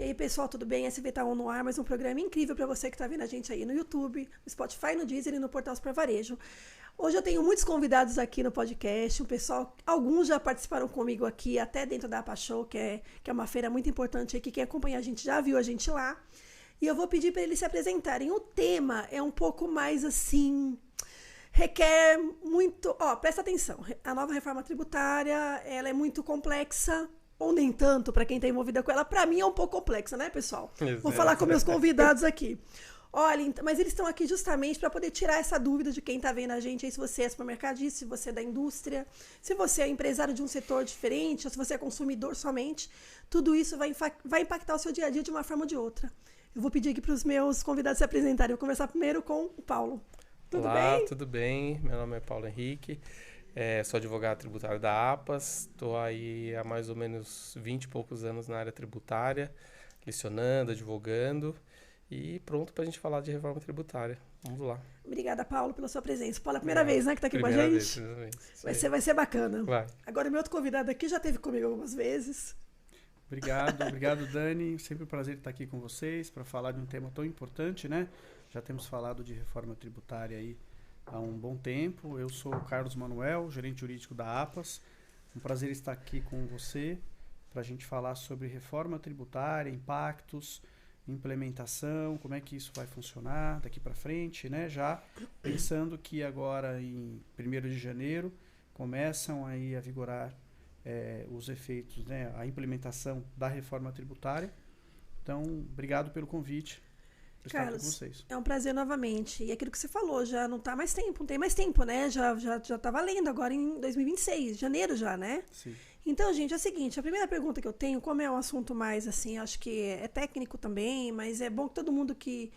aí, pessoal, tudo bem? SV tá no ar, mais um programa incrível para você que está vendo a gente aí no YouTube, no Spotify, no Deezer e no Portal Super Varejo. Hoje eu tenho muitos convidados aqui no podcast, alguns já participaram comigo aqui, até dentro da APA Show, que é uma feira muito importante aí, que quem acompanha a gente já viu a gente lá. E eu vou pedir para eles se apresentarem. O tema é um pouco mais assim, requer muito... presta atenção, a nova reforma tributária, ela é muito complexa, ou nem tanto, para quem está envolvida com ela. Para mim é um pouco complexa, né, pessoal? Exato. Vou falar com meus convidados aqui. Olha, mas eles estão aqui justamente para poder tirar essa dúvida de quem está vendo a gente aí, se você é supermercadista, se você é da indústria, se você é empresário de um setor diferente, ou se você é consumidor somente. Tudo isso vai impactar o seu dia a dia de uma forma ou de outra. Eu vou pedir aqui para os meus convidados se apresentarem. Eu vou conversar primeiro com o Paulo. Tudo Olá, bem? Tudo bem? Meu nome é Paulo Henrique, sou advogado tributário da APAS, estou aí há mais ou menos 20 e poucos anos na área tributária, lecionando, advogando e pronto para a gente falar de reforma tributária. Vamos lá. Obrigada, Paulo, pela sua presença. Paulo, é a primeira vez, né, que está aqui com a gente? Vai ser bacana. Vai. Agora, o meu outro convidado aqui já esteve comigo algumas vezes. Obrigado, Dani. Sempre um prazer estar aqui com vocês para falar de um tema tão importante, né? Já temos falado de reforma tributária aí há um bom tempo. Eu sou o Carlos Manuel, gerente jurídico da APAS. Um prazer estar aqui com você para a gente falar sobre reforma tributária, impactos, implementação, como é que isso vai funcionar daqui para frente, né? Já pensando que agora em 1º de janeiro começam aí a vigorar os efeitos, né? A implementação da reforma tributária. Então, obrigado pelo convite. Carlos, é um prazer novamente. E aquilo que você falou, já não tá mais tempo, não tem mais tempo, né? Já tá valendo agora em 2026, janeiro já, né? Sim. Então, gente, é o seguinte, a primeira pergunta que eu tenho, como é um assunto mais assim, acho que é técnico também, mas é bom que todo mundo que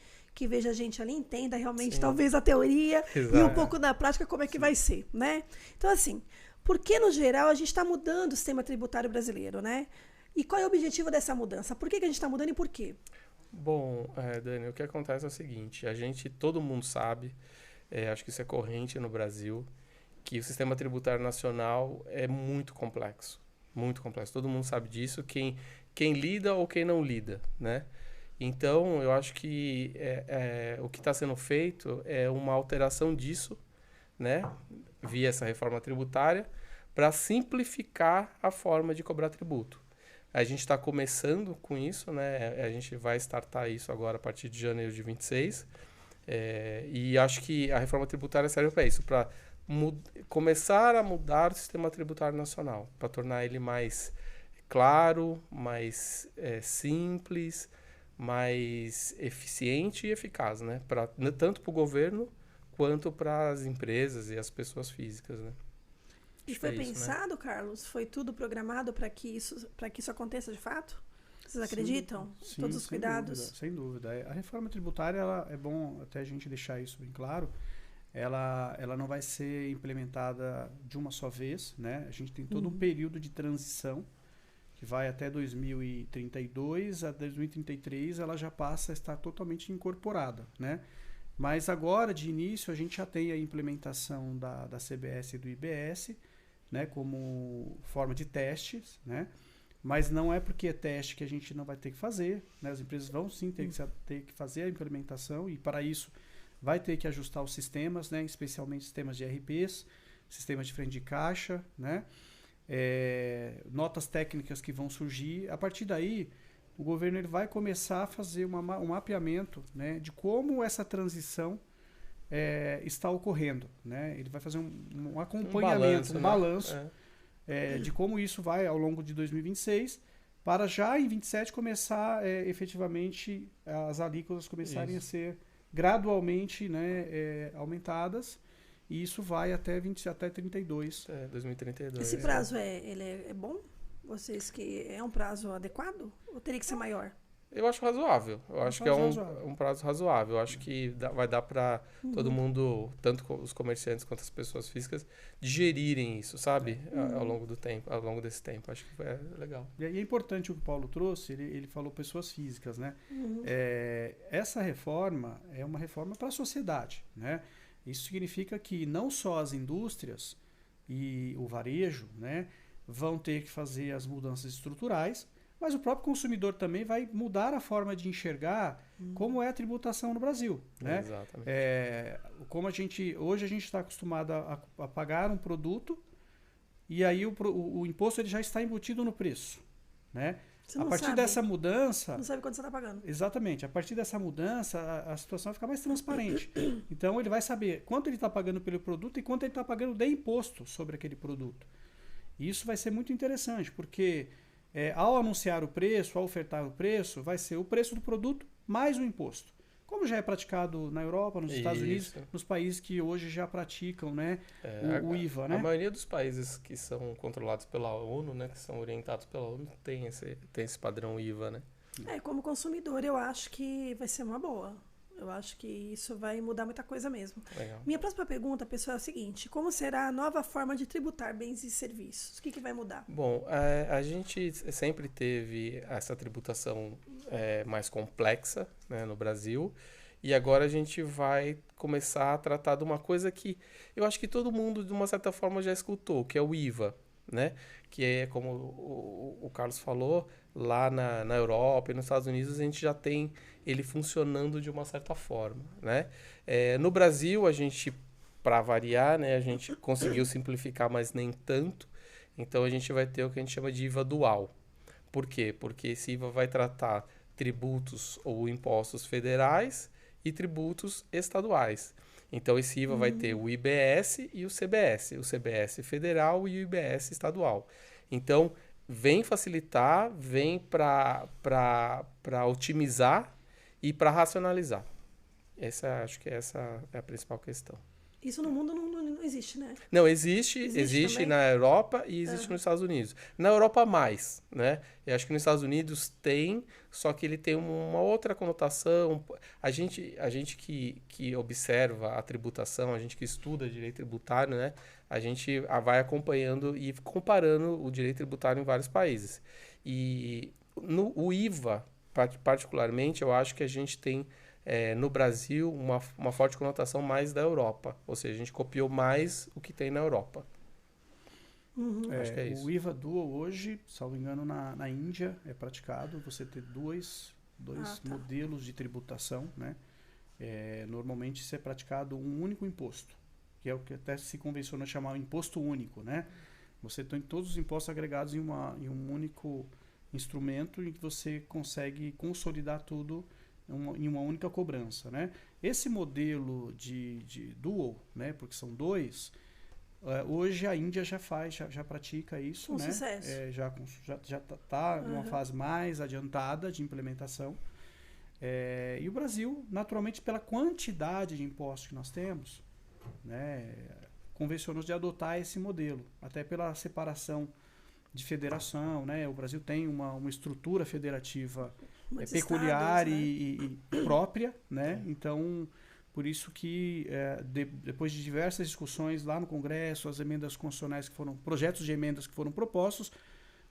veja a gente ali entenda realmente, talvez a teoria e um pouco da prática como é que vai ser, né? Então, assim, por que, no geral, a gente está mudando o sistema tributário brasileiro, né? E qual é o objetivo dessa mudança? Por que a gente está mudando e por quê? Bom, Dani, o que acontece é o seguinte, todo mundo sabe, acho que isso é corrente no Brasil, que o sistema tributário nacional é muito complexo, todo mundo sabe disso, quem lida ou quem não lida, né? Então, eu acho que o que está sendo feito é uma alteração disso, né, via essa reforma tributária, para simplificar a forma de cobrar tributo. A gente está começando com isso, né? A gente vai startar isso agora a partir de janeiro de 26. E acho que a reforma tributária serve para isso, para começar a mudar o sistema tributário nacional, para tornar ele mais claro, mais simples, mais eficiente e eficaz, né? Tanto para o governo quanto para as empresas e as pessoas físicas, né? E foi pensado, né? Carlos? Foi tudo programado para que isso aconteça de fato? Vocês acreditam? Sim, todos os cuidados? Sem dúvida. A reforma tributária, é bom até a gente deixar isso bem claro, ela não vai ser implementada de uma só vez, né? A gente tem todo um período de transição que vai até 2032, a 2033 ela já passa a estar totalmente incorporada, né? Mas agora, de início, a gente já tem a implementação da CBS e do IBS, né, como forma de testes, né? Mas não é porque é teste que a gente não vai ter que fazer, né? As empresas vão sim ter que fazer a implementação e, para isso, vai ter que ajustar os sistemas, né? Especialmente sistemas de RPs, sistemas de frente de caixa, né? Notas técnicas que vão surgir. A partir daí, o governo ele vai começar a fazer um mapeamento, né, de como essa transição está ocorrendo, né? Ele vai fazer um acompanhamento, um balanço de como isso vai ao longo de 2026, para já em 27 começar efetivamente as alíquotas começarem a ser gradualmente, né, aumentadas, e isso vai até 2032. 2032. Esse prazo ele é bom? Vocês que é um prazo adequado? Ou teria que ser maior? Eu acho razoável. Eu acho que é um prazo razoável. Eu acho que vai dar para todo mundo, tanto os comerciantes quanto as pessoas físicas, digerirem isso, sabe? Ao longo do tempo, ao longo desse tempo. Acho que é legal. E é importante o que o Paulo trouxe, ele falou pessoas físicas, né? Essa reforma é uma reforma para a sociedade, né? Isso significa que não só as indústrias e o varejo, né, vão ter que fazer as mudanças estruturais, mas o próprio consumidor também vai mudar a forma de enxergar como é a tributação no Brasil, né? Exatamente. Como hoje a gente está acostumado a pagar um produto e aí o imposto ele já está embutido no preço, né? Você A não partir sabe. dessa mudança, Não sabe quanto você está pagando. exatamente, a partir dessa mudança a situação fica mais transparente. Então ele vai saber quanto ele está pagando pelo produto e quanto ele está pagando de imposto sobre aquele produto. E isso vai ser muito interessante, porque ao anunciar o preço, ao ofertar o preço, vai ser o preço do produto mais o imposto. Como já é praticado na Europa, nos Estados Unidos, nos países que hoje já praticam, né, o IVA. Né? A maioria dos países que são controlados pela ONU, né, que são orientados pela ONU, tem esse padrão IVA, né? Como consumidor, eu acho que vai ser uma boa. Eu acho que isso vai mudar muita coisa mesmo. Legal. Minha próxima pergunta, pessoal, é o seguinte: como será a nova forma de tributar bens e serviços? O que vai mudar? Bom, a gente sempre teve essa tributação mais complexa, né, no Brasil, e agora a gente vai começar a tratar de uma coisa que eu acho que todo mundo, de uma certa forma, já escutou, que é o IVA, né? Que é, como o Carlos falou, lá na Europa e nos Estados Unidos a gente já tem ele funcionando de uma certa forma, né? No Brasil, a gente, para variar, né, a gente conseguiu simplificar, mas nem tanto. Então, a gente vai ter o que a gente chama de IVA dual. Por quê? Porque esse IVA vai tratar tributos ou impostos federais e tributos estaduais. Então, esse IVA vai ter o IBS e o CBS federal e o IBS estadual. Então, vem facilitar, vem para otimizar e para racionalizar. Acho que essa é a principal questão. Isso no mundo não existe, né? Não, existe na Europa e existe nos Estados Unidos. Na Europa, mais, né? Eu acho que nos Estados Unidos tem, só que ele tem uma outra conotação. A gente que observa a tributação, a gente que estuda direito tributário, né? A gente vai acompanhando e comparando o direito tributário em vários países. E o IVA, particularmente, eu acho que a gente tem no Brasil uma forte conotação mais da Europa. Ou seja, a gente copiou mais o que tem na Europa. Acho que é isso. O IVA Dual hoje, salvo engano, na Índia é praticado você ter dois modelos de tributação, né? Normalmente isso é praticado um único imposto, que é o que até se convenciona chamar o imposto único, né? Você tem todos os impostos agregados em um único instrumento em que você consegue consolidar tudo em uma única cobrança, né? Esse modelo de dual, né? Porque são dois, hoje a Índia já pratica isso, com né? Sucesso. Já está numa fase mais adiantada de implementação. E o Brasil, naturalmente, pela quantidade de impostos que nós temos, né, convencionou de adotar esse modelo, até pela separação de federação, né? O Brasil tem uma estrutura federativa peculiar estados, né? e própria, né? Então, por isso que depois de diversas discussões lá no Congresso, as emendas constitucionais projetos de emendas que foram propostos,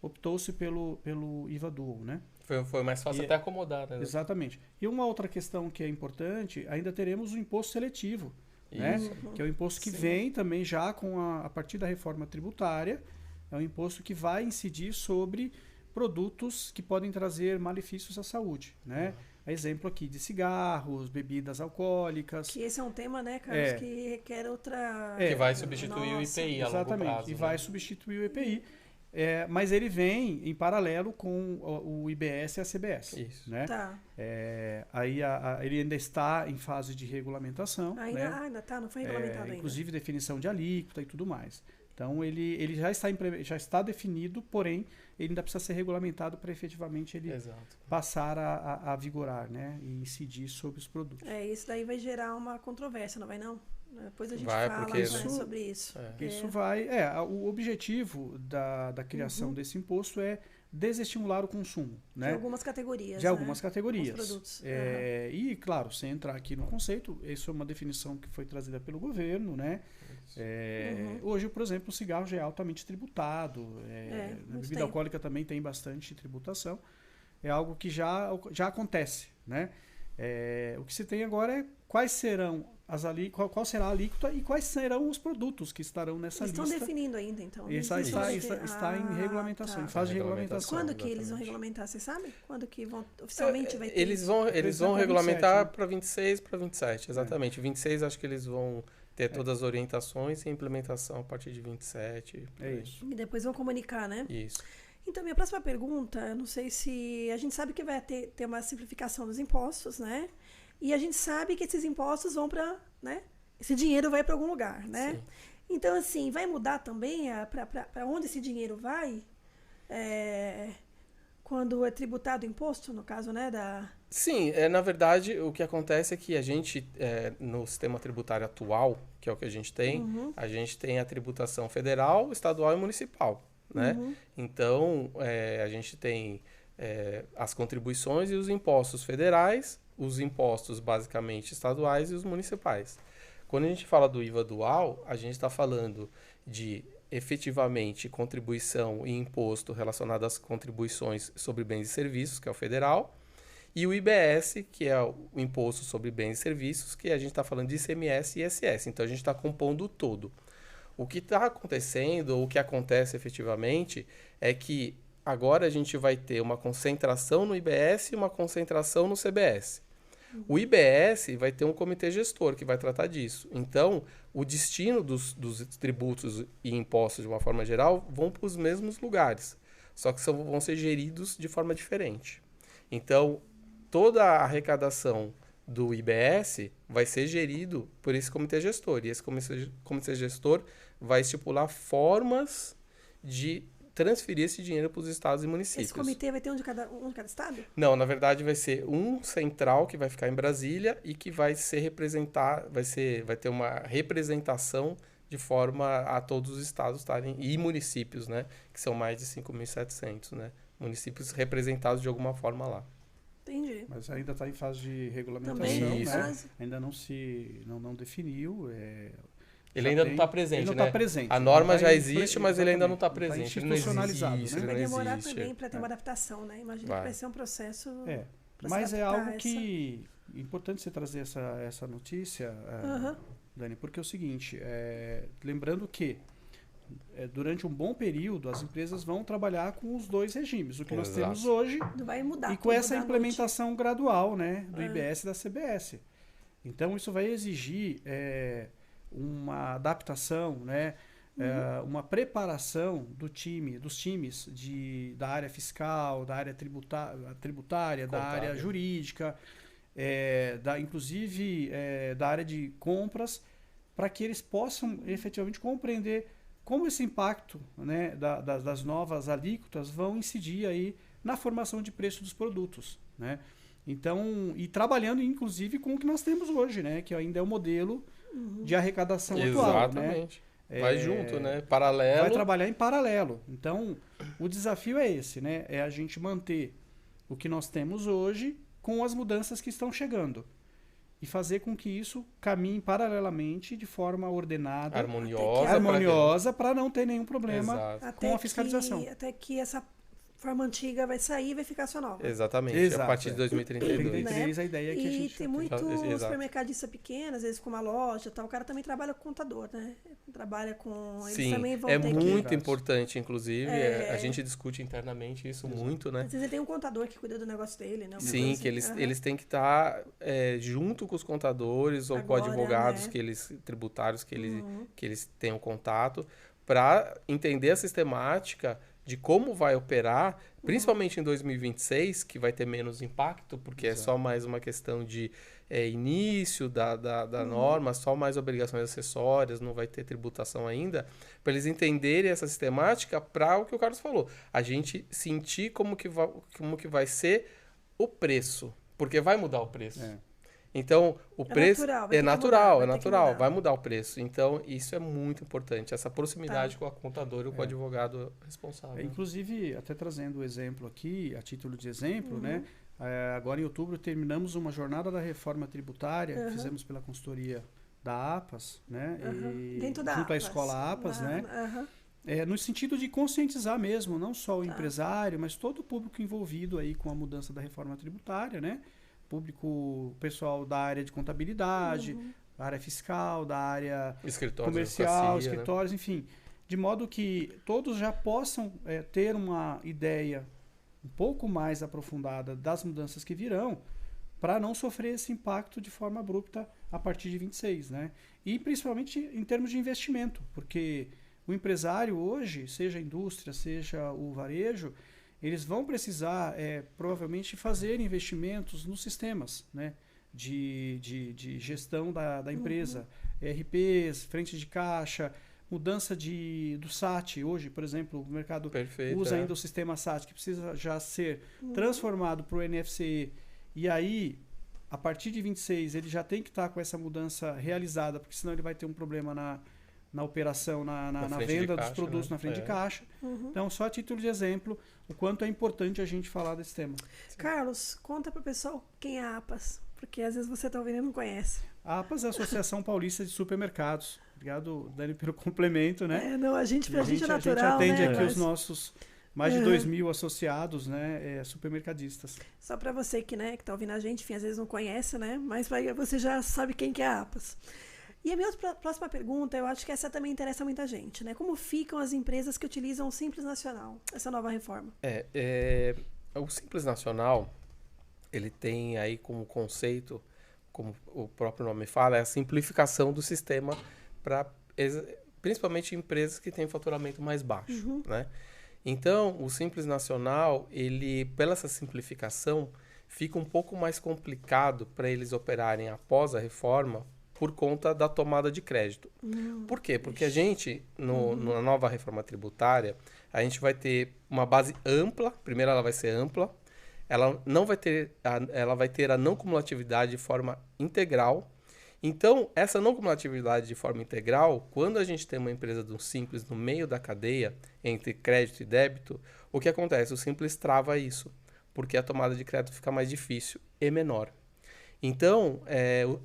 optou-se pelo IVA Dual, né? Foi mais fácil até acomodar, né? Exatamente. E uma outra questão que é importante, ainda teremos o imposto seletivo, né? Que é o imposto que vem também já a partir da reforma tributária. É um imposto que vai incidir sobre produtos que podem trazer malefícios à saúde, né? Exemplo aqui de cigarros, bebidas alcoólicas. Que esse é um tema, né, Carlos, que requer outra... que vai substituir o IPI a longo prazo. Exatamente, e vai substituir o IPI. Mas ele vem em paralelo com o IBS e a CBS. Isso. Né? Tá. Aí ele ainda está em fase de regulamentação. Ainda está, não foi regulamentado ainda. Inclusive definição de alíquota e tudo mais. Então ele já está definido, porém ele ainda precisa ser regulamentado para efetivamente ele passar a vigorar, né? E incidir sobre os produtos. Isso daí vai gerar uma controvérsia, não vai não? Depois a gente fala sobre isso. Isso vai... o objetivo da criação desse imposto é desestimular o consumo. Né? De algumas categorias. De algumas categorias. Os produtos. E, claro, sem entrar aqui no conceito, isso é uma definição que foi trazida pelo governo, né? Hoje, por exemplo, o cigarro já é altamente tributado. A bebida alcoólica também tem bastante tributação. É algo que já acontece, né? O que se tem agora é quais serão qual será a alíquota e quais serão os produtos que estarão nessa lista. Eles estão definindo ainda, então. Está em regulamentação, em fase de regulamentação. Quando que eles vão regulamentar, você sabe? Quando que oficialmente vai ter? Eles vão regulamentar para 26, para 27, exatamente. 26 acho que eles vão ter todas as orientações e implementação a partir de 27. É isso. E depois vão comunicar, né? Isso. Então, minha próxima pergunta, eu não sei se... A gente sabe que vai ter uma simplificação dos impostos, né? E a gente sabe que esses impostos vão para, né? Esse dinheiro vai para algum lugar, né? Sim. Então, assim, vai mudar também para onde esse dinheiro vai? Quando é tributado o imposto, no caso, né? Sim, na verdade, o que acontece é que a gente, no sistema tributário atual, que é o que a gente tem a tributação federal, estadual e municipal, né? Então, a gente tem as contribuições e os impostos federais, os impostos basicamente estaduais e os municipais. Quando a gente fala do IVA dual, a gente está falando de efetivamente contribuição e imposto relacionado às contribuições sobre bens e serviços, que é o federal, e o IBS, que é o Imposto sobre Bens e Serviços, que a gente está falando de ICMS e ISS. Então, a gente está compondo o todo. O que está acontecendo, ou o que acontece efetivamente, é que agora a gente vai ter uma concentração no IBS e uma concentração no CBS. O IBS vai ter um comitê gestor que vai tratar disso. Então, o destino dos tributos e impostos, de uma forma geral, vão para os mesmos lugares, só que vão ser geridos de forma diferente. Então, toda a arrecadação do IBS vai ser gerido por esse comitê gestor. E esse comitê gestor vai estipular formas de transferir esse dinheiro para os estados e municípios. Esse comitê vai ter um de cada estado? Não, na verdade vai ser um central que vai ficar em Brasília e que vai ter uma representação de forma a todos os estados estarem, e municípios, né, que são mais de 5.700, né, municípios representados de alguma forma lá. Entendi. Mas ainda está em fase de regulamentação, também, né? Ainda não definiu. Ele ainda não está presente, ele não né? tá presente. A norma já existe, mas ele ainda não está presente. Ele não institucionalizado, existe, né? Vai demorar também para ter uma adaptação, né? Imagino que vai ser um processo. Mas é algo que é importante você trazer essa notícia, Dani, porque é o seguinte, lembrando que durante um bom período as empresas vão trabalhar com os dois regimes, o que nós temos hoje não vai mudar, e com essa implementação gradual, né, do IBS e da CBS. Então isso vai exigir uma adaptação, né, uma preparação dos times da área fiscal, da área tributária, da área jurídica, inclusive da área de compras, para que eles possam efetivamente compreender como esse impacto, né, das novas alíquotas vão incidir aí na formação de preço dos produtos, né? Então, e trabalhando inclusive com o que nós temos hoje, né, que ainda é o modelo de arrecadação atual. Exatamente. Né? Vai junto, né? Paralelo. Vai trabalhar em paralelo. Então, o desafio é esse, né? É a gente manter o que nós temos hoje com as mudanças que estão chegando. E fazer com que isso caminhe paralelamente de forma ordenada, harmoniosa, para não ter nenhum problema com a fiscalização. Até que essa forma antiga vai sair e vai ficar só nova. Exatamente, a partir de 2032. Né? A ideia que a gente tem muito supermercadista pequeno, às vezes com uma loja, tal, o cara também trabalha com contador, né? Trabalha com... Eles Sim, também vão é ter muito importante, inclusive, a gente discute internamente isso muito, né? Às vezes ele tem um contador que cuida do negócio dele, né? Sim, que eles têm que estar junto com os contadores ou com advogados, né? Tributários que eles tenham contato, para entender a sistemática de como vai operar, principalmente em 2026, que vai ter menos impacto, porque é só mais uma questão de início da norma, só mais obrigações acessórias, não vai ter tributação ainda, para eles entenderem essa sistemática para o que o Carlos falou, a gente sentir como que vai ser o preço, porque vai mudar o preço. Então, o preço é natural, vai mudar o preço. Então, isso é muito importante, essa proximidade com a contadora ou com o advogado responsável. Inclusive, até trazendo o exemplo aqui, a título de exemplo, né? Agora em outubro terminamos uma jornada da reforma tributária, fizemos pela consultoria da APAS, né? Junto à escola APAS, né? No sentido de conscientizar mesmo, não só o empresário, mas todo o público envolvido aí com a mudança da reforma tributária, né? Público, pessoal da área de contabilidade, área fiscal, da área Escritórios, comercial, advocacia, escritórios, enfim. De modo que todos já possam ter uma ideia um pouco mais aprofundada das mudanças que virão, para não sofrer esse impacto de forma abrupta a partir de 26, né? E principalmente em termos de investimento, porque o empresário hoje, seja a indústria, seja o varejo, eles vão precisar provavelmente fazer investimentos nos sistemas, né? de gestão da empresa, ERPs, frente de caixa, mudança do SAT. Hoje, por exemplo, o mercado usa ainda o sistema SAT, que precisa já ser transformado para o NFCE. E aí, a partir de 26, ele já tem que estar com essa mudança realizada, porque senão ele vai ter um problema na operação, na venda dos produtos, né? Na frente de caixa. Então, só a título de exemplo, o quanto é importante a gente falar desse tema. Carlos, conta para o pessoal quem é a APAS, porque às vezes você está ouvindo e não conhece. A APAS é a Associação Paulista de Supermercados. Obrigado, Dani, pelo complemento, né? Não, a gente é natural, a gente atende né? aqui os nossos mais de 2.000 associados, né? Supermercadistas. Só para você que está ouvindo a gente, enfim, às vezes não conhece, né? Mas você já sabe quem que é a APAS. E a minha próxima pergunta, eu acho que essa também interessa muita gente, né? Como ficam as empresas que utilizam o Simples Nacional, essa nova reforma? O Simples Nacional, ele tem aí como conceito, como o próprio nome fala, é a simplificação do sistema para principalmente empresas que têm faturamento mais baixo, né? Então, o Simples Nacional, ele, pela essa simplificação, fica um pouco mais complicado para eles operarem após a reforma por conta da tomada de crédito. Por quê? Porque a gente, na nova reforma tributária, a gente vai ter uma base ampla. Primeiro, ela vai ser ampla. Ela vai ter a não cumulatividade de forma integral. Então, essa não cumulatividade de forma integral, quando a gente tem uma empresa do Simples no meio da cadeia, entre crédito e débito, o que acontece? O Simples trava isso, porque a tomada de crédito fica mais difícil e menor. Então,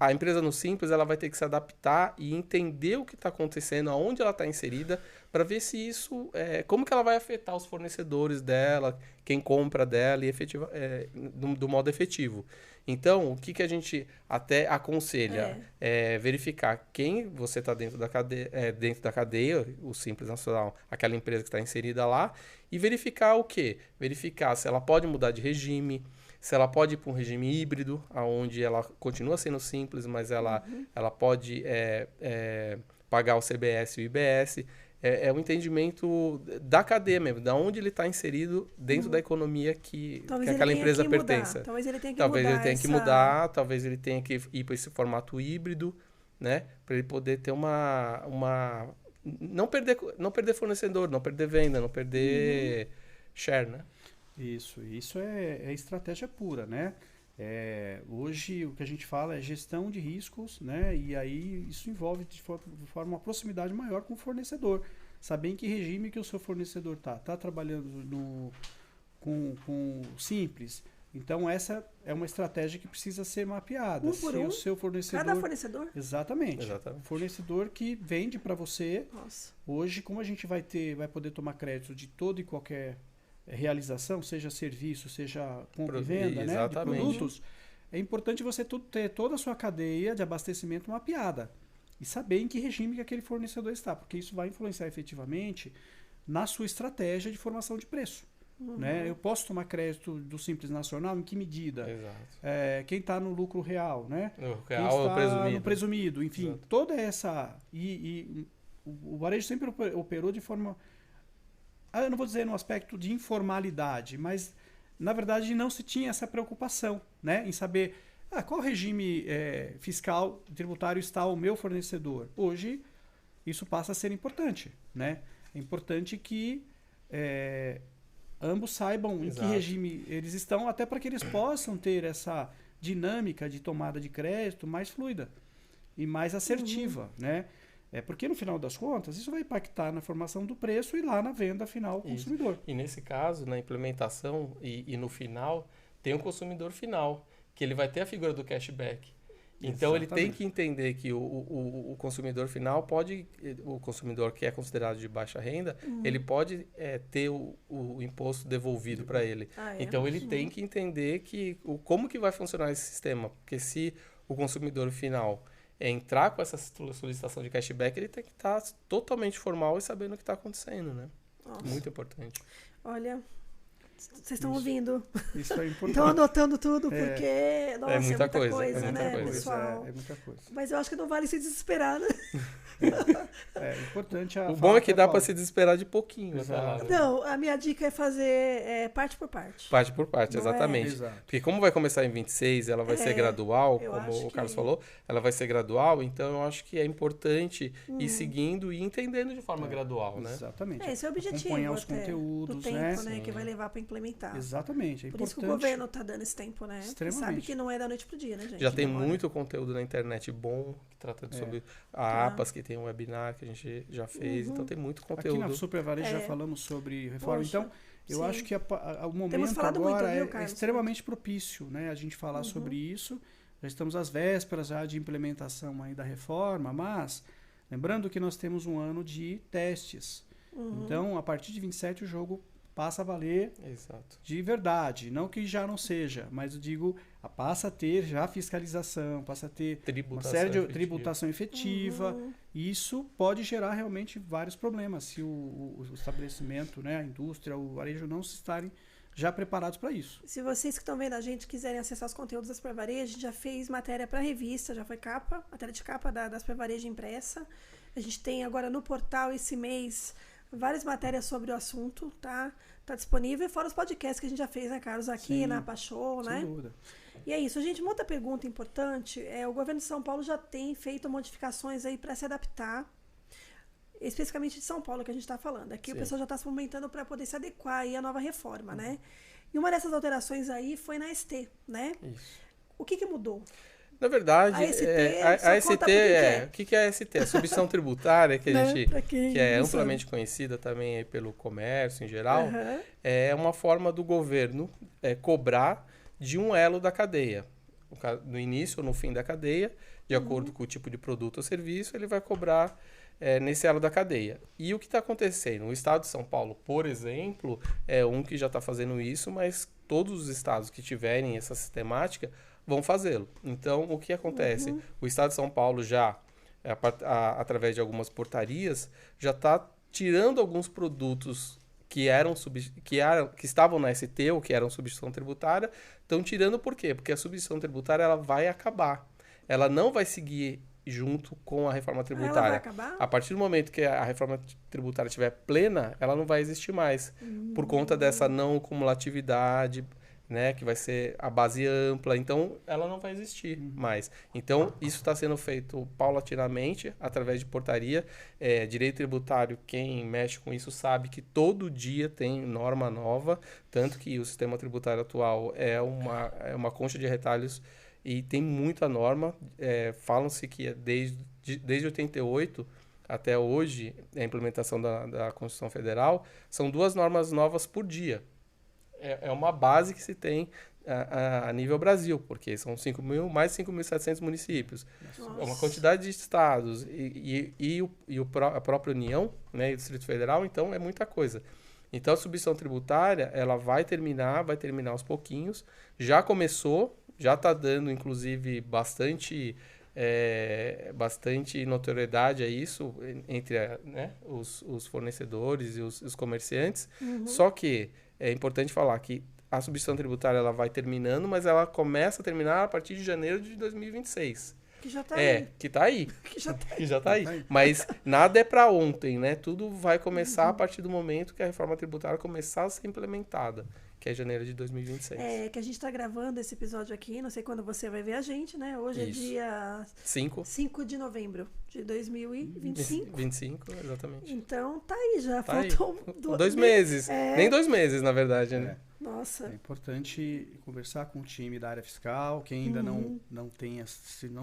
a empresa no Simples ela vai ter que se adaptar e entender o que está acontecendo, aonde ela está inserida, para ver se isso, como que ela vai afetar os fornecedores dela, quem compra dela, e do modo efetivo. Então, o que a gente até aconselha é verificar quem você está dentro da cadeia, o Simples Nacional, aquela empresa que está inserida lá, e verificar o quê? Verificar se ela pode mudar de regime, se ela pode ir para um regime híbrido, onde ela continua sendo simples, mas ela pode pagar o CBS e o IBS. É um entendimento da cadeia mesmo, da onde ele está inserido dentro da economia que aquela empresa pertence. Talvez ele tenha que mudar, talvez ele tenha que ir para esse formato híbrido, né? Para ele poder ter não perder fornecedor, não perder venda, não perder share, né? Isso é estratégia pura, né? Hoje o que a gente fala é gestão de riscos, né? E aí isso envolve de forma uma proximidade maior com o fornecedor. Saber em que regime que o seu fornecedor está trabalhando com Simples. Então essa é uma estratégia que precisa ser mapeada. O seu fornecedor, cada fornecedor? Exatamente. O fornecedor que vende para você. Nossa. Hoje, como a gente vai poder tomar crédito de todo e qualquer realização, seja serviço, seja compra e venda, né, de produtos, é importante você ter toda a sua cadeia de abastecimento mapeada e saber em que regime que aquele fornecedor está, porque isso vai influenciar efetivamente na sua estratégia de formação de preço. Né? Eu posso tomar crédito do Simples Nacional em que medida? Exato. Quem está no lucro real, né? No quem real está no presumido, enfim, Exato. toda essa... E o varejo sempre operou de forma... Eu não vou dizer no aspecto de informalidade, mas, na verdade, não se tinha essa preocupação, né, em saber qual regime fiscal, tributário está o meu fornecedor. Hoje, isso passa a ser importante. Né? É importante que ambos saibam em que regime eles estão, até para que eles possam ter essa dinâmica de tomada de crédito mais fluida e mais assertiva, né? Porque no final das contas, isso vai impactar na formação do preço e lá na venda final ao consumidor. E nesse caso, na implementação e no final, tem um consumidor final, que ele vai ter a figura do cashback. Então, ele tem que entender que o consumidor final o consumidor que é considerado de baixa renda, ele pode ter o imposto devolvido para ele. Então, ele tem que entender como que vai funcionar esse sistema. Porque se o consumidor final entrar com essa solicitação de cashback, ele tem que estar totalmente formal e sabendo o que está acontecendo, né? Nossa. Muito importante. Olha, vocês estão ouvindo. Isso é importante. Estão anotando tudo, porque, nossa, É muita coisa, coisa, é muita né, coisa. pessoal? É muita coisa. Mas eu acho que não vale se desesperar, né? É importante O bom é que dá para se desesperar de pouquinho. Exato. Não, a minha dica é fazer parte por parte. Parte por parte, Não exatamente. Exato. Porque como vai começar em 26, ela vai ser gradual, eu como acho o Carlos que- falou, ela vai ser gradual, então eu acho que é importante ir seguindo e entendendo de forma gradual, né? Exatamente. Esse é o objetivo Acompanhar os até, conteúdos, do tempo, né? né, que Sim. vai levar para implementar. Exatamente. É Por isso que o importante. governo tá dando esse tempo, né? Porque Extremamente. sabe que não é da noite pro dia, né, gente? Já tem Demora. muito conteúdo na internet bom, que trata sobre a APAS, que tem um webinar que a gente já fez, então tem muito Aqui conteúdo. na Super Varejo já É. falamos sobre reforma. Poxa, Então, eu sim. acho que o momento falado muito, agora viu, é Carlos? extremamente propício, né? A gente falar sobre isso. Já estamos às vésperas já de implementação aí da reforma, mas lembrando que nós temos um ano de testes. Então, a partir de 27 o jogo passa a valer Exato. de verdade, não que já não seja, mas eu digo, passa a ter já fiscalização, passa a ter uma Tributação série de efetiva. tributação efetiva. E isso pode gerar realmente vários problemas se o estabelecimento, né, a indústria, o varejo não estarem já preparados para isso. Se vocês que estão vendo a gente quiserem acessar os conteúdos das Prevarejo, a gente já fez matéria para revista, já foi capa, matéria de capa das Prevarejo impressa. A gente tem agora no portal esse mês várias matérias sobre o assunto, tá? Tá disponível, fora os podcasts que a gente já fez, né, Carlos? Aqui Sim, na Pachô, né? Sem dúvida. E é isso, gente. Uma outra pergunta importante o governo de São Paulo já tem feito modificações aí para se adaptar, especificamente de São Paulo que a gente está falando. Aqui o Sim. pessoal já está se movimentando para poder se adequar aí à nova reforma, né? E uma dessas alterações aí foi na ST, né? Isso. O que mudou? Na verdade, A ST, só a conta ST pro que é. o que é a ST? A substituição tributária, que a Né? gente Pra quem que é não amplamente conhecida também aí pelo comércio em geral, Aham. é uma forma do governo cobrar de um elo da cadeia. No início ou no fim da cadeia, de acordo com o tipo de produto ou serviço, ele vai cobrar nesse elo da cadeia. E o que está acontecendo? O estado de São Paulo, por exemplo, é um que já está fazendo isso, mas todos os estados que tiverem essa sistemática vão fazê-lo. Então, o que acontece? O estado de São Paulo já, através de algumas portarias, já está tirando alguns produtos que estavam na ST ou que eram substituição tributária, estão tirando por quê? Porque a substituição tributária ela vai acabar. Ela não vai seguir junto com a reforma Ela vai tributária. acabar? A partir do momento que a reforma tributária estiver plena, ela não vai existir mais. Por conta dessa não cumulatividade, né, que vai ser a base ampla, então ela não vai existir mais. Então, isso está sendo feito paulatinamente, através de portaria. Direito tributário, quem mexe com isso sabe que todo dia tem norma nova, tanto que o sistema tributário atual é uma concha de retalhos e tem muita norma. Falam-se que desde 88 até hoje, a implementação da Constituição Federal, são 2 normas novas por dia. É uma base que se tem a nível Brasil, porque são mais de 5.700 municípios. Nossa. É uma quantidade de estados a própria União, né, e o Distrito Federal, então é muita coisa. Então a substituição tributária ela vai terminar aos pouquinhos. Já começou, já está dando inclusive bastante notoriedade a isso entre os fornecedores e os comerciantes. Só que é importante falar que a substituição tributária ela vai terminando, mas ela começa a terminar a partir de janeiro de 2026. Que já tá aí. Que tá aí. Que já tá aí. Que já tá aí. Mas nada é para ontem, né? Tudo vai começar a partir do momento que a reforma tributária começar a ser implementada, que é janeiro de 2026. Que a gente tá gravando esse episódio aqui, não sei quando você vai ver a gente, né? Hoje Isso. é dia 5 de novembro de 2025. 25, exatamente. Então tá aí já, Tá aí. faltam 2 meses. Nem 2 meses, na verdade, né? Nossa. É importante conversar com o time da área fiscal, quem ainda não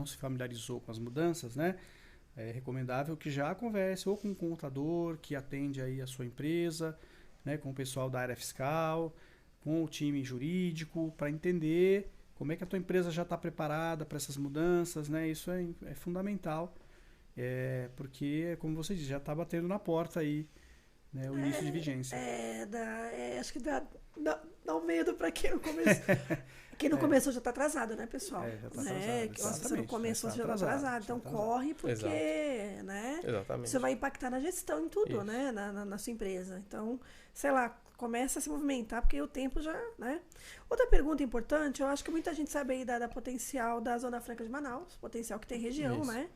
se familiarizou com as mudanças, né? É recomendável que já converse ou com um contador que atende aí a sua empresa, né? Com o pessoal da área fiscal, com o time jurídico, para entender como é que a tua empresa já está preparada para essas mudanças, né? Isso é fundamental, porque, como você disse, já está batendo na porta aí né, o início de vigência. Acho que dá um medo para quem não começou. Quem não começou já está atrasado, né, pessoal? Já está atrasado. Se você não começou, você já está atrasado. Então, corre, porque né, isso vai impactar na gestão, em tudo, né, na sua empresa. Então, sei lá, começa a se movimentar, porque o tempo já, né? Outra pergunta importante, eu acho que muita gente sabe aí da potencial da Zona Franca de Manaus, potencial que tem região, né?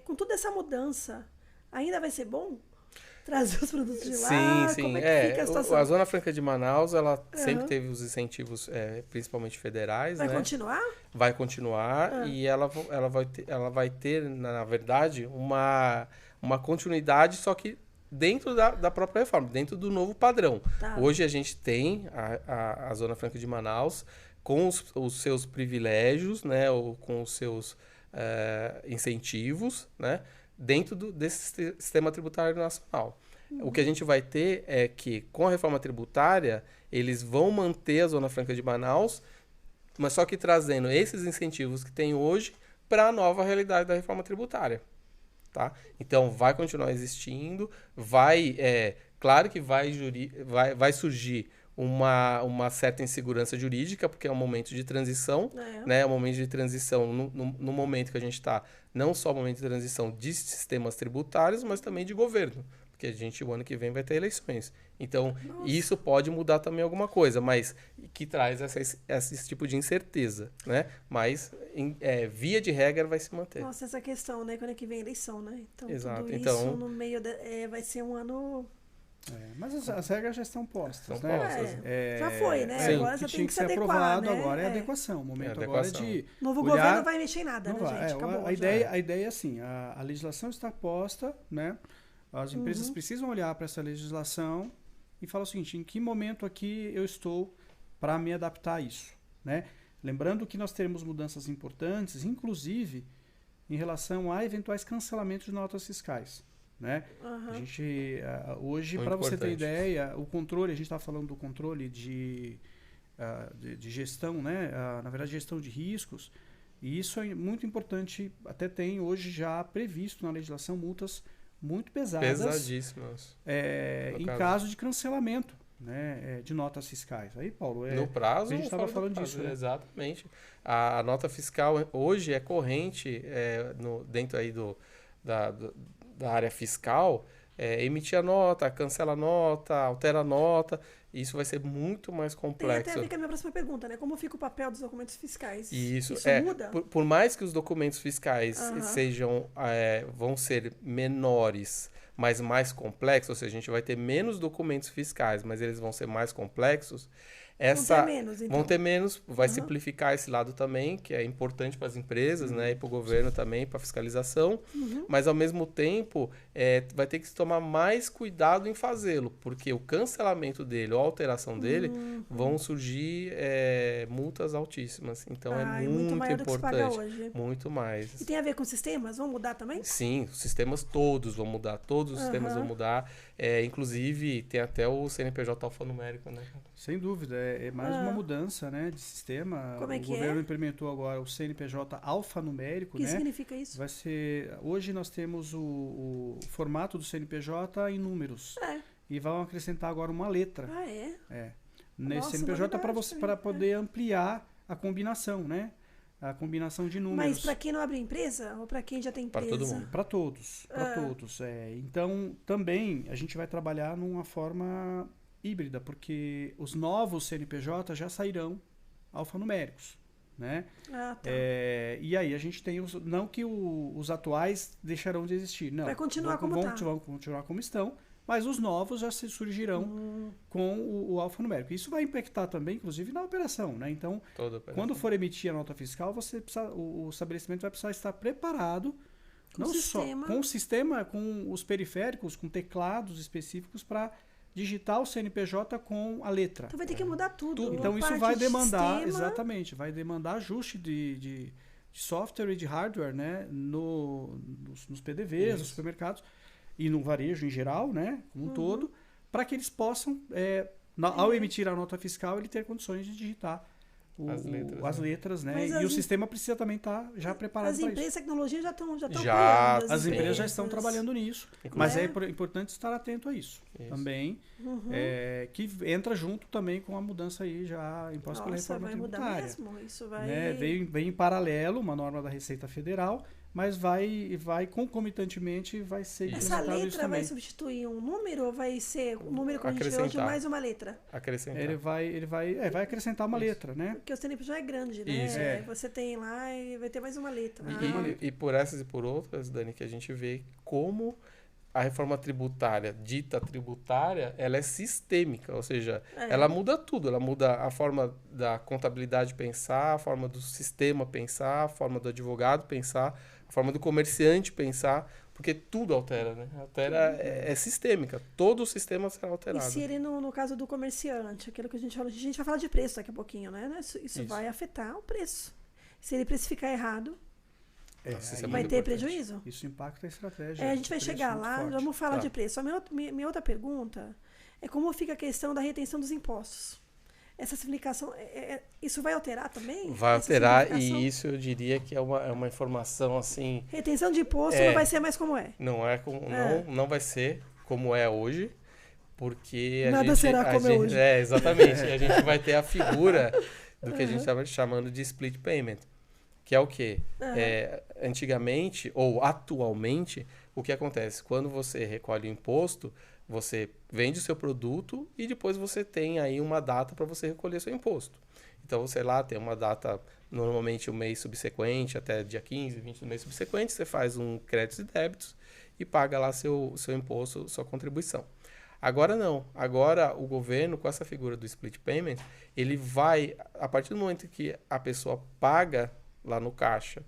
Com toda essa mudança, ainda vai ser bom trazer os produtos de lá? Sim. Como é que fica a situação? A Zona Franca de Manaus, ela sempre teve os incentivos, principalmente federais, Vai né? continuar? Vai continuar e ela vai ter, na verdade, uma continuidade, só que dentro da própria reforma, dentro do novo padrão. Tá. Hoje a gente tem a Zona Franca de Manaus com os seus privilégios, né? Ou com os seus incentivos, né? Dentro desse sistema tributário nacional. O que a gente vai ter é que, com a reforma tributária, eles vão manter a Zona Franca de Manaus, mas só que trazendo esses incentivos que tem hoje para a nova realidade da reforma tributária. Tá? Então, vai continuar existindo, claro que vai surgir uma certa insegurança jurídica, porque é um momento de transição, né? É um momento de transição no momento que a gente está, não só o momento de transição de sistemas tributários, mas também de governo, porque o ano que vem vai ter eleições. Então, isso pode mudar também alguma coisa, mas que traz esse tipo de incerteza, né? Mas, via de regra, vai se manter. Nossa, essa questão, né? Quando é que vem a eleição, né? Então, exato. Tudo isso no meio vai ser um ano... Mas as regras já estão postas, né? Já foi, né? Sim. Agora você tem que se adequar, aprovado, né? agora é a adequação. O momento agora é de novo governo não vai mexer em nada, né, gente? Acabou, a ideia é assim, a legislação está posta, né? As empresas precisam olhar para essa legislação e falar o seguinte, em que momento aqui eu estou para me adaptar a isso, né? Lembrando que nós teremos mudanças importantes, inclusive em relação a eventuais cancelamentos de notas fiscais. Né? A gente, hoje, para você ter ideia, o controle, a gente está falando do controle de gestão, né? Na verdade, gestão de riscos, e isso é muito importante, até tem hoje já previsto na legislação multas muito pesadas. Pesadíssimas. Em caso de cancelamento, né? De notas fiscais. Aí, Paulo, no prazo, a gente estava falando disso. Né? Exatamente. A nota fiscal hoje é corrente dentro aí da área fiscal, emitir a nota, cancela a nota, altera a nota, isso vai ser muito mais complexo. Tem até a ver com a minha próxima pergunta, né? Como fica o papel dos documentos fiscais? Isso muda? Por mais que os documentos fiscais vão ser menores, mas mais complexos, ou seja, a gente vai ter menos documentos fiscais, mas eles vão ser mais complexos, vão ter menos, vai simplificar esse lado também, que é importante para as empresas, né, e para o governo também, para a fiscalização, mas ao mesmo tempo vai ter que se tomar mais cuidado em fazê-lo, porque o cancelamento dele ou a alteração dele vão surgir multas altíssimas, então é muito importante. Do que se paga hoje. Muito mais. E tem a ver com sistemas? Vão mudar também? Sim, os sistemas todos vão mudar, todos os sistemas vão mudar, inclusive tem até o CNPJ alfanumérico, né? Sem dúvida, é mais uma mudança, né, de sistema. Como é que o governo implementou agora o CNPJ alfanumérico. O que significa isso? Vai ser, hoje nós temos o formato do CNPJ em números. E vão acrescentar agora uma letra. Nesse CNPJ para poder ampliar a combinação, né? A combinação de números. Mas para quem não abre empresa ou para quem já tem empresa? Para todo mundo. Para todos. Então, também a gente vai trabalhar numa forma híbrida, porque os novos CNPJ já sairão alfanuméricos, né? E aí a gente tem não que os atuais deixarão de existir, não. Vai continuar vão continuar como estão, mas os novos já surgirão com o alfanumérico. Isso vai impactar também, inclusive, na operação, né? Então, quando for emitir a nota fiscal, o estabelecimento vai precisar estar preparado só com o sistema, com os periféricos, com teclados específicos para digitar o CNPJ com a letra. Então vai ter que mudar tudo. Então isso vai demandar, vai demandar ajuste de software e de hardware, né, nos PDVs, nos supermercados e no varejo em geral, né, como um todo, para que eles possam, ao emitir a nota fiscal, ele ter condições de digitar as letras, né? Mas E o sistema precisa também estar já preparado para isso. As empresas de tecnologia já estão Já, apoiando. As empresas já estão trabalhando nisso, mas é importante estar atento a isso. Também, que entra junto também com a mudança aí já imposta pela reforma tributária. Mudar mesmo. Isso vai... Né? Vem em paralelo uma norma da Receita Federal, mas vai concomitantemente, vai ser Essa letra letra vai substituir um número ou vai ser um número que a gente vê hoje mais uma letra? Acrescentar. Ele vai acrescentar uma letra, né? Porque o CNPJ já é grande, né? Isso. Você tem lá e vai ter mais uma letra. E por essas e por outras, Dani, que a gente vê como a reforma tributária, dita tributária, ela é sistêmica, ou seja, ela muda tudo, ela muda a forma da contabilidade pensar, a forma do sistema pensar, a forma do advogado pensar, a forma do comerciante pensar, porque tudo altera, né? É sistêmica, todo o sistema será alterado. E se ele, no caso do comerciante, aquilo que a gente vai falar de preço daqui a pouquinho, né? Isso vai afetar o preço. Se ele precificar errado, vai ter prejuízo. Isso impacta a estratégia. A gente vai chegar lá, vamos falar de preço. Minha outra pergunta é como fica a questão da retenção dos impostos. Essa simplificação, isso vai alterar também? Vai alterar, e isso eu diria que é uma informação assim... Retenção de imposto não vai ser mais como é. Não vai ser como é hoje, porque Nada será como é hoje. Exatamente. A gente vai ter a figura do que a gente estava chamando de split payment, que é o quê? Antigamente, ou atualmente, o que acontece? Quando você recolhe o imposto, você vende o seu produto e depois você tem aí uma data para você recolher seu imposto. Então, você lá tem uma data, normalmente o mês subsequente, até dia 15, 20 do mês subsequente, você faz um créditos e débitos e paga lá seu imposto, sua contribuição. Agora não. Agora o governo, com essa figura do split payment, ele vai, a partir do momento que a pessoa paga lá no caixa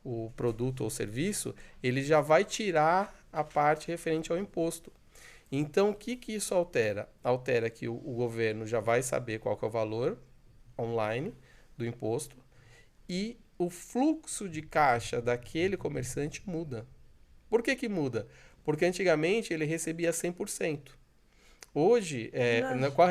o produto ou serviço, ele já vai tirar a parte referente ao imposto. Então, o que isso altera? Altera que o governo já vai saber qual que é o valor online do imposto e o fluxo de caixa daquele comerciante muda. Por que muda? Porque antigamente ele recebia 100%. Hoje, com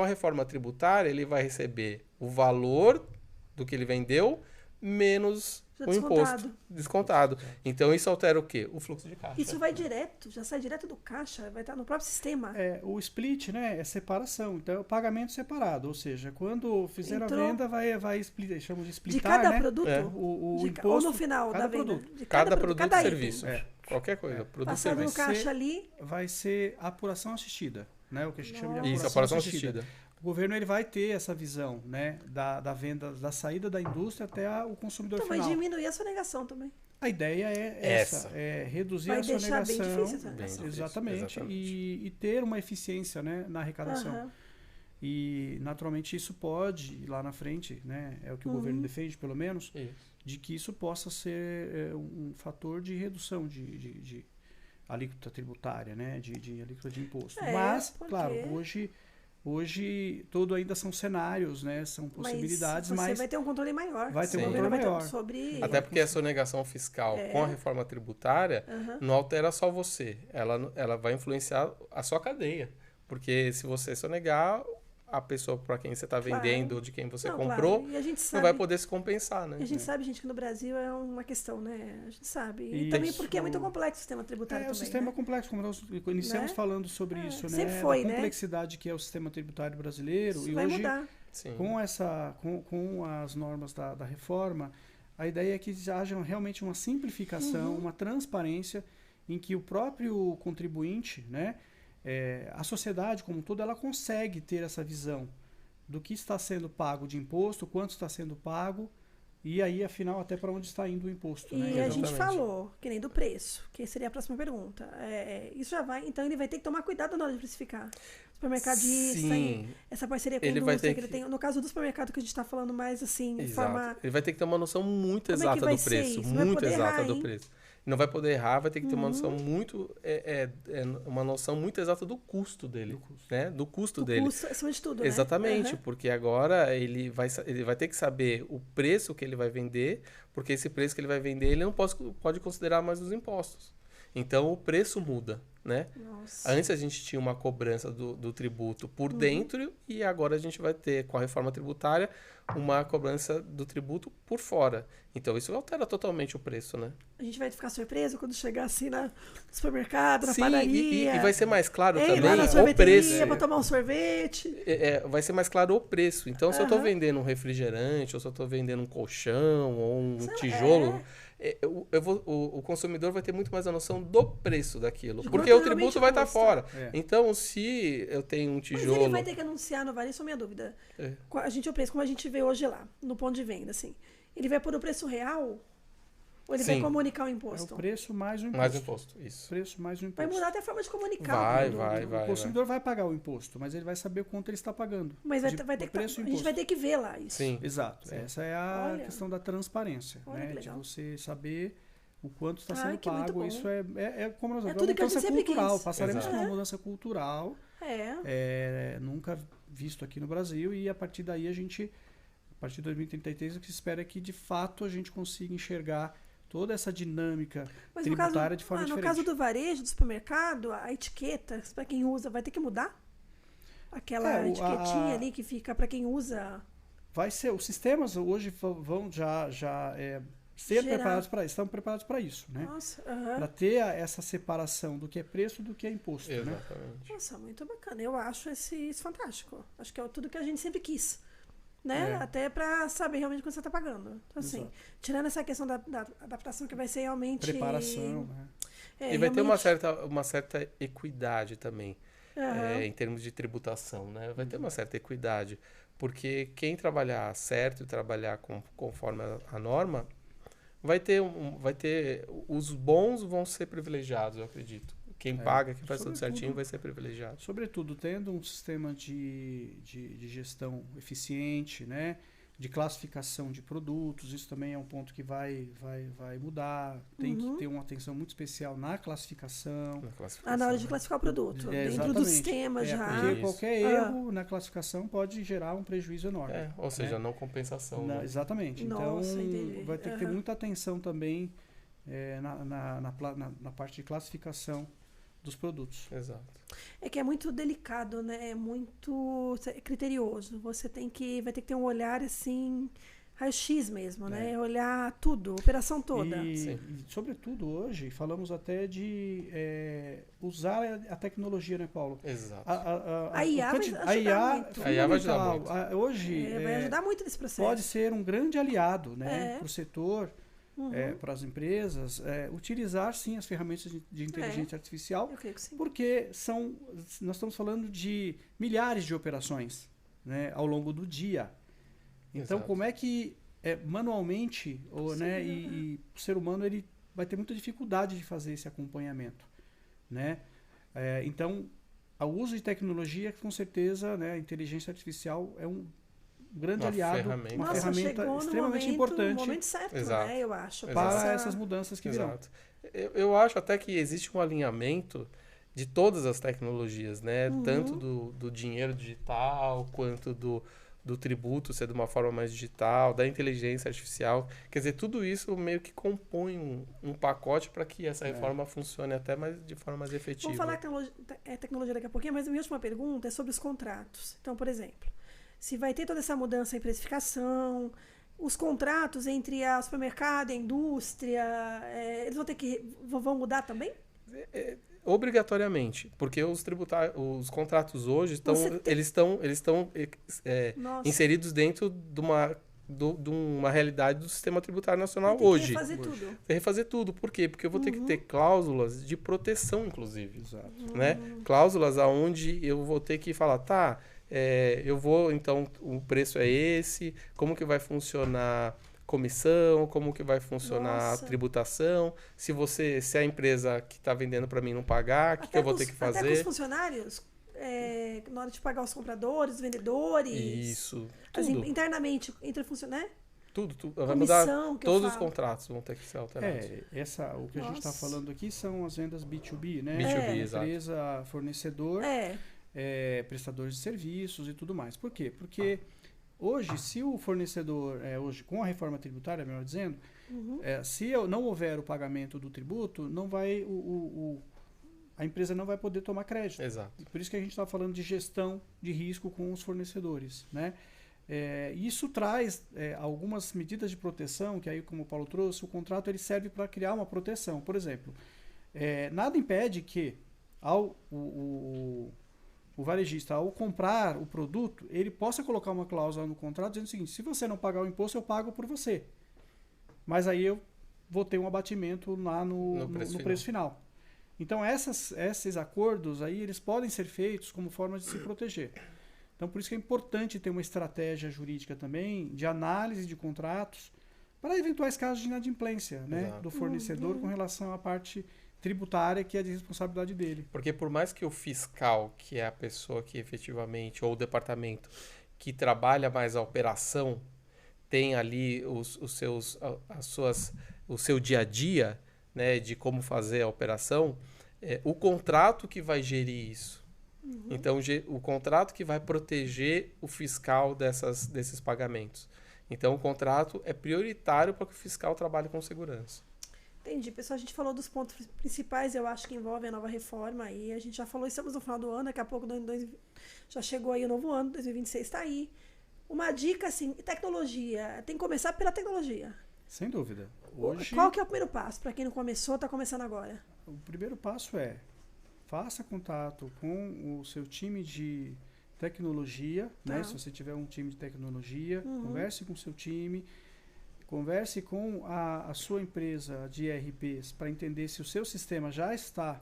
a reforma tributária, ele vai receber o valor do que ele vendeu menos o imposto descontado. Então, isso altera o quê? O fluxo de caixa. Isso vai direto, já sai direto do caixa, vai estar no próprio sistema. O split, né, é separação. Então, é o pagamento separado. Ou seja, quando fizer a venda, vai split, chamam de splitar, de cada né? produto? O imposto. Ou no final da venda? De cada produto e serviço. Qualquer coisa. Produto passado no caixa ali. Vai ser apuração assistida, né? O que a gente chama de apuração assistida. O governo ele vai ter essa visão, né, da venda, da saída da indústria até o consumidor final. Então vai diminuir a sonegação também. A ideia é essa, é reduzir a sonegação. Vai deixar bem difícil, né? Exatamente. E ter uma eficiência, né, na arrecadação. E, naturalmente, isso pode, lá na frente, né, é o que o governo defende, pelo menos, de que isso possa ser um fator de redução de alíquota tributária, né, de alíquota de imposto. Mas, claro, hoje tudo ainda são cenários, né? São possibilidades, mas você vai ter um controle maior. Vai ter um controle maior. Até porque a sonegação fiscal com a reforma tributária não altera só você. Ela vai influenciar a sua cadeia. Porque se você sonegar, a pessoa para quem você está vendendo, de quem você comprou, não vai poder se compensar, né? E a gente sabe, gente, que no Brasil é uma questão, né? A gente sabe. E também porque é muito complexo o sistema tributário também, o sistema complexo, como nós iniciamos falando sobre isso, né? Sempre foi, a complexidade que é o sistema tributário brasileiro. Isso e vai hoje, mudar. Com as normas da reforma, a ideia é que haja realmente uma simplificação, uma transparência, em que o próprio contribuinte, né? A sociedade como um todo, ela consegue ter essa visão do que está sendo pago de imposto, quanto está sendo pago, e aí, afinal, até para onde está indo o imposto. E né? a gente falou, que nem do preço, que seria a próxima pergunta. Isso já vai, então ele vai ter que tomar cuidado na hora de precificar. Supermercadista, essa parceria com a indústria que ele tem. No caso do supermercado que a gente está falando mais assim, de forma... Ele vai ter que ter uma noção muito exata do preço. Muito exata do preço. Não vai poder errar, vai ter que ter uma noção muito exata do custo dele, né? Do custo dele. Custo, acima de tudo, exatamente, porque agora ele vai ter que saber o preço que ele vai vender, porque esse preço que ele vai vender ele não pode considerar mais os impostos. Então o preço muda, né? Nossa. Antes a gente tinha uma cobrança do tributo por dentro e agora a gente vai ter, com a reforma tributária, uma cobrança do tributo por fora. Então isso altera totalmente o preço, né? A gente vai ficar surpreso quando chegar assim no supermercado, na Sim, padaria. e vai ser mais claro Ei, também lá na o sorveteria preço. pra tomar um sorvete. Vai ser mais claro o preço. Então, se eu estou Aham. vendendo um refrigerante, ou se eu estou vendendo um colchão, ou um Sei lá, tijolo, o consumidor vai ter muito mais a noção do preço daquilo. De Porque quanto o tributo realmente vai estar custa. fora. É. Então, se eu tenho um Mas tijolo... ele vai ter que anunciar no varejo, isso é minha dúvida. É. A gente, o preço, como a gente vê hoje lá, no ponto de venda, assim. Ele vai pôr o preço real? Ou ele vai Sim. comunicar o É imposto? o preço mais o imposto. Mais imposto, isso. Preço mais o Vai imposto. mudar até a forma de comunicar. Vai, o produto. vai, O vai. consumidor vai pagar o imposto, mas ele vai saber quanto ele está pagando. Mas vai ter que preço e a gente vai ter que ver lá isso. Sim. Exato. Sim. Essa é a Olha. questão da transparência, Olha né? que De legal. você saber o quanto está Ai, sendo que muito pago. bom. Isso é como nós É vamos tudo que a gente mudança sempre cultural. quis. Passaremos por Exato. uma mudança cultural nunca visto aqui no Brasil e a partir daí a partir de 2033, o que se espera é que de fato a gente consiga enxergar toda essa dinâmica Mas tributária de forma no diferente. caso do varejo, do supermercado, a etiqueta, para quem usa, vai ter que mudar? Aquela etiquetinha ali que fica para quem usa. Vai ser, os sistemas hoje vão já ser Gerar. preparados para isso, estão preparados para isso, né? Nossa, aham. Para ter essa separação do que é preço e do que é imposto, né? Exatamente. Nossa, muito bacana. Eu acho isso fantástico. Acho que é tudo que a gente sempre quis. Né? É. Até para saber realmente quanto você está pagando. Então, assim, Exato. tirando essa questão da adaptação que vai ser realmente. Preparação, né? E vai ter uma realmente- certa equidade também. Aham. Em termos de tributação, né? Vai ter uma certa equidade, porque quem trabalhar certo e trabalhar conforme a norma, vai ter os bons vão ser privilegiados, eu acredito. Quem paga, quem faz tudo Sobretudo- certinho, vai ser privilegiado. Sobretudo, tendo um sistema de gestão eficiente, né? De classificação de produtos, isso também é um ponto que vai mudar. Tem que ter uma atenção muito especial na classificação. Na classificação. Na hora de classificar o produto. Dentro do Exatamente. sistema já. Porque Isso. qualquer erro na classificação pode gerar um prejuízo enorme. Ou seja, não compensação. né? Exatamente. Nossa, então, entendi. vai ter que ter Aham. muita atenção também na parte de classificação dos produtos. Exato. É que é muito delicado, né? É muito criterioso. Vai ter que ter um olhar assim, raio-x mesmo, né? Olhar tudo, a operação toda. Sim. E, sobretudo, hoje, falamos até de usar a tecnologia, né, Paulo? Exato. A IA vai ajudar muito. A IA vai ajudar fundamental. muito. Hoje Vai ajudar muito nesse processo. pode ser um grande aliado, né, É. para o setor, para as empresas, utilizar sim as ferramentas de inteligência artificial, Eu creio que sim. porque nós estamos falando de milhares de operações, né, ao longo do dia. Então, Exato. como é que manualmente, né, e o ser humano ele vai ter muita dificuldade de fazer esse acompanhamento, né? Então, o uso de tecnologia, com certeza, né, a inteligência artificial é um grande Uma aliado, ferramenta. uma Nossa, ferramenta chegou extremamente no importante momento certo, Exato. né? Eu acho. para essas mudanças que virão. Exato. Eu acho até que existe um alinhamento de todas as tecnologias, né? Tanto do dinheiro digital, quanto do tributo ser de uma forma mais digital, da inteligência artificial. Quer dizer, tudo isso meio que compõe um pacote para que essa reforma funcione até de forma mais efetiva. Vamos falar tecnologia daqui a pouquinho, mas a minha última pergunta é sobre os contratos. Então, por exemplo, se vai ter toda essa mudança em precificação, os contratos entre a supermercado e a indústria, eles vão mudar também? Obrigatoriamente, porque os contratos hoje eles estão Nossa. inseridos dentro de uma realidade do sistema tributário nacional Vai ter que hoje. refazer tudo. Tem que refazer tudo. Por quê? Porque eu vou ter que ter cláusulas de proteção, inclusive. Exato. Né? Cláusulas aonde eu vou ter que falar, eu vou, então, o preço é esse, como que vai funcionar comissão, como que vai funcionar Nossa. a tributação, se a empresa que está vendendo para mim não pagar, o que eu vou ter que Até com os fazer. funcionários, na hora de pagar os compradores, os vendedores. Isso, Assim, tudo, internamente, entre funcionários, né? tudo. Vai mudar, Comissão, que eu todos os falo. contratos vão ter que ser alterados. O que a gente está Nossa. falando aqui são as vendas B2B, né? B2B, exato. Empresa, fornecedor, prestadores de serviços e tudo mais. Por quê? Porque Hoje, se o fornecedor, hoje com a reforma tributária, melhor dizendo, se não houver o pagamento do tributo, não vai a empresa não vai poder tomar crédito. Exato. Por isso que a gente está falando de gestão de risco com os fornecedores, né? Isso traz algumas medidas de proteção, que aí, como o Paulo trouxe, o contrato ele serve para criar uma proteção. Por exemplo, nada impede que o varejista, ao comprar o produto, ele possa colocar uma cláusula no contrato dizendo o seguinte: se você não pagar o imposto, eu pago por você. Mas aí eu vou ter um abatimento lá no preço final. Então, esses acordos aí, eles podem ser feitos como forma de se proteger. Então, por isso que é importante ter uma estratégia jurídica também de análise de contratos para eventuais casos de inadimplência, né, do fornecedor com relação à parte tributária, que é de responsabilidade dele. Porque por mais que o fiscal, que é a pessoa que efetivamente, ou o departamento que trabalha mais a operação, tem ali o seu dia a dia, né, de como fazer a operação, o contrato que vai gerir isso. Então, o contrato que vai proteger o fiscal desses pagamentos. Então, o contrato é prioritário para que o fiscal trabalhe com segurança. Entendi. Pessoal, a gente falou dos pontos principais, eu acho que envolvem a nova reforma. E a gente já falou, estamos no final do ano, daqui a pouco já chegou aí o novo ano, 2026 está aí. Uma dica, assim, tecnologia. Tem que começar pela tecnologia. Sem dúvida. Hoje, qual que é o primeiro passo? Para quem não começou, está começando agora. O primeiro passo faça contato com o seu time de tecnologia, né? Se você tiver um time de tecnologia, converse com o seu time, converse com a sua empresa de ERPs para entender se o seu sistema já está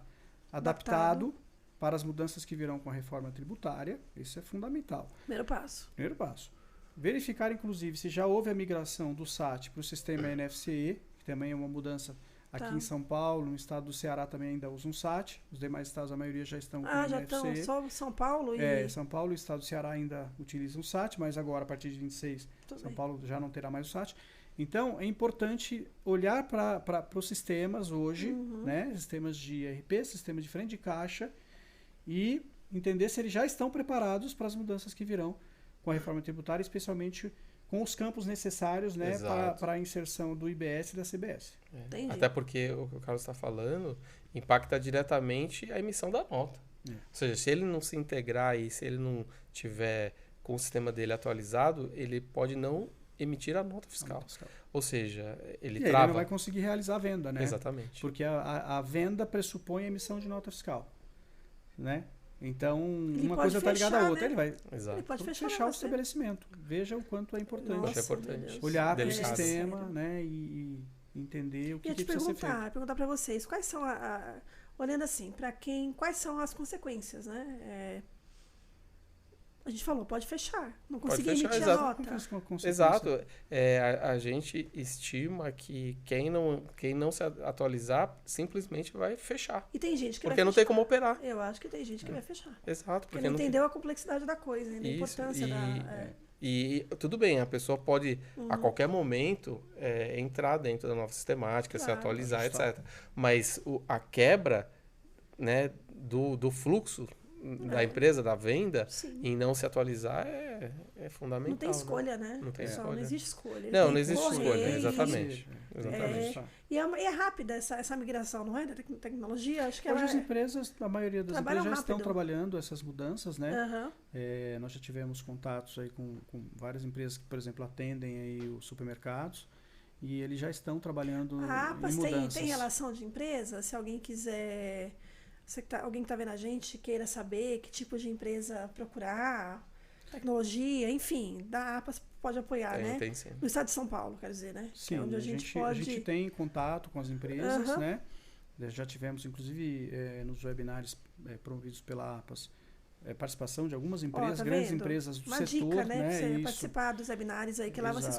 adaptado para as mudanças que virão com a reforma tributária. Isso é fundamental. Primeiro passo. Primeiro passo. Verificar, inclusive, se já houve a migração do SAT para o sistema NFCE, que também é uma mudança aqui em São Paulo, no estado do Ceará também ainda usa um SAT, os demais estados, a maioria já estão com o já NFCE. estão, só São Paulo São Paulo e o estado do Ceará ainda utilizam o SAT, mas agora, a partir de 26, São Paulo já não terá mais o SAT. Então, é importante olhar para os sistemas hoje, né? Sistemas de ERP, sistemas de frente de caixa, e entender se eles já estão preparados para as mudanças que virão com a reforma tributária, especialmente com os campos necessários, né, para a inserção do IBS e da CBS. Até porque o que o Carlos está falando impacta diretamente a emissão da nota. Ou seja, se ele não se integrar e se ele não tiver com o sistema dele atualizado, ele pode não emitir a nota fiscal. Ou seja, ele trava. Ele não vai conseguir realizar a venda, né? Exatamente. Porque a venda pressupõe a emissão de nota fiscal, né? Então, uma coisa está ligada à outra. Né? Ele pode fechar o estabelecimento. Veja o quanto é importante. Olhar para o sistema, né, e entender o que precisa ser feito. Perguntar para vocês, quais são, olhando assim, quais são as consequências, né? A gente falou, pode fechar. Não consegui emitir a nota. Exato. A gente estima que quem não se atualizar simplesmente vai fechar. E tem gente que porque não tem como operar. Eu acho que tem gente que vai fechar. Exato. Porque não entendeu a complexidade da coisa, a importância E tudo bem, a pessoa pode, a qualquer momento, entrar dentro da nova sistemática, se atualizar, etc. Mas a quebra, né, do fluxo da empresa, da venda, em não se atualizar é fundamental. Não tem escolha, né? Não tem escolha. Não existe escolha. Não existe escolha, exatamente. E é rápida essa migração, não é? Da tecnologia, acho que hoje as empresas, a maioria das empresas já estão trabalhando essas mudanças, né? Nós já tivemos contatos aí com várias empresas que, por exemplo, atendem aí os supermercados, e eles já estão trabalhando em mudanças. Tem relação de empresa? Se alguém quiser... alguém que está vendo a gente queira saber que tipo de empresa procurar, tecnologia, enfim, da APAS pode apoiar, né? Tem sim. No estado de São Paulo, quero dizer, né? Sim, onde a gente tem contato com as empresas, né? Já tivemos, inclusive, nos webinários promovidos pela APAS, participação de algumas empresas, grandes empresas do setor. Dica, né? Pra você participar dos webinários aí, que lá vocês